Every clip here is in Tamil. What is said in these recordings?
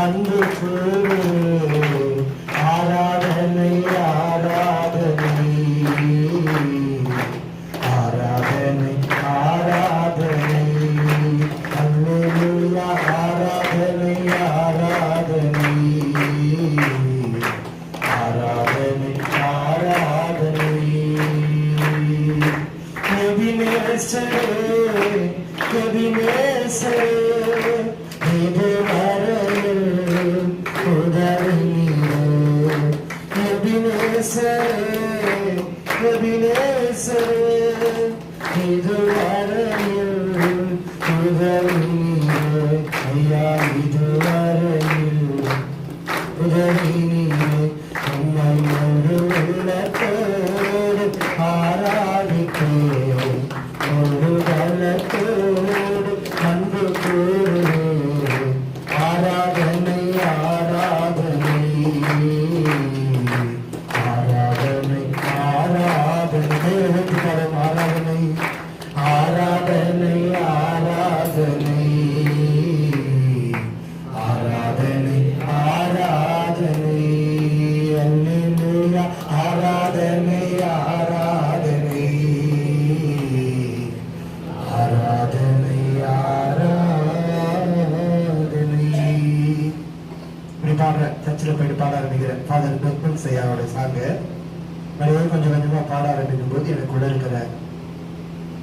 அன்பு ஆராதனை ஆராதனை ஆராதனை ஆராதனை அல்லேலூயா ஆராதனை ஆராதனை ஆராதனை ஆராதனை எபினேசரே எபினேசரே இது வரையில் உதவினீரே எபினேசரே எபினேசரே இது வரையில் உதவினீரே ஐயா இது வரையில் உதவினீரே உம்மை ஒரு உள்ளத்தோடு ஆராதிக்கிறேன் ஒரு பலத்தோடு அன்பு கூறுவேன் ஆராதனை ஆராதனை ஆராதனை ஆராதனை ஆராதனை ஆராதனை ஆராதனை ஆராதனை ஆராதனை அல்லேலூயா ஆராதனை ஆராதனை ஆராதனை ஆராதனை. இப்படி பாடுற சர்ச்சில் போயிட்டு பாட ஆரம்பிக்கிறேன். ஃபாதர் பெர்குன்ஸ் ஐயாவோட சாங்கு நிறைய கொஞ்சம் கொஞ்சமா பாட ஆரம்பிக்கும் போது எனக்குள்ள இருக்கிற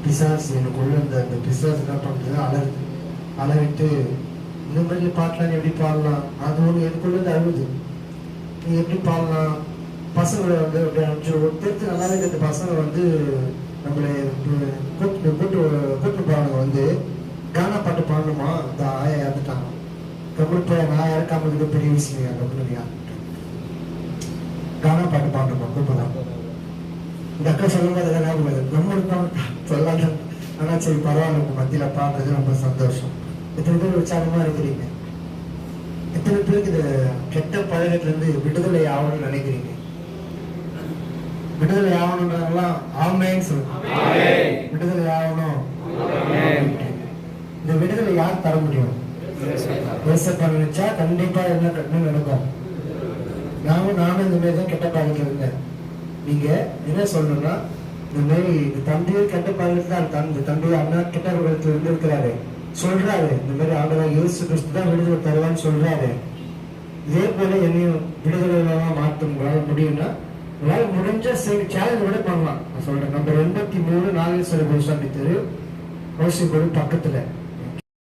பிசாஸ் எனக்குள்ள அந்த பிசாஸ் என்ன பண்றது அலறிட்டு இந்த மாதிரி பாட்டலாம் எப்படி பாடலாம் அது ஒன்று எனக்குள்ள அழுகுது. நீ எப்படி பாடலாம் பசங்களை வந்து அப்படி அனுப்பிச்சு ஒருத்தருக்கு நல்லாவே இந்த பசங்க வந்து நம்மளை கூட்டு பாருங்க வந்து கானா பாட்டு பாடணுமா இந்த ஆயா இறந்துட்டாங்க கம்முன்னு போய் நான் இறக்காம இது பெரிய விஷயம் கம்முன்னு கானா பாட்டு பாடணுமா கூப்பிடலாம். இந்த அக்கா சொல்லும் போது எதாவது நம்மளுக்கு சொல்லாத ஆனா சரி பரவாயில்ல உங்க மத்தியில பாடுறது ரொம்ப சந்தோஷம். எத்தனை பேர் உற்சாகமா இருக்கிறீங்க? எத்தனை பேருக்கு இந்த கெட்ட பழக்கத்துல இருந்து விடுதலை ஆகணும்னு நினைக்கிறீங்க? விடுதலை ஆகணும்ன்றதெல்லாம் ஆமேன்னு சொல்லுங்க. விடுதலை ஆகணும். இந்த விடுதலை யார் தர முடியும்? ஏசப்பா நினைச்சா கண்டிப்பா என்ன நடக்கும். நானும் இந்த மாதிரி தான் கெட்ட பழக்கத்துல இருந்தேன். நீங்க என்ன சொல்லணும்னா இந்த மாதிரி இந்த தம்பியும் கெட்ட பழக்கத்துல அந்த தம்பி அண்ணா கெட்ட பழக்கத்துல இருந்து இருக்கிறாரு சொல்றாரு. இந்த மாதிரி ஆண்டவராக இயேசு கிறிஸ்து தான் விடுதலை தருவான்னு சொல்றாரு. இதே போல என்னையும் விடுதலை மாற்ற முடியும்னா உங்களால் முடிஞ்ச சேலஞ்ச் விட பண்ணலாம். நான் சொல்றேன். நம்பர் 83 நாகேஸ்வர கோசாமி தெரு ரோசிபுரம் பக்கத்துல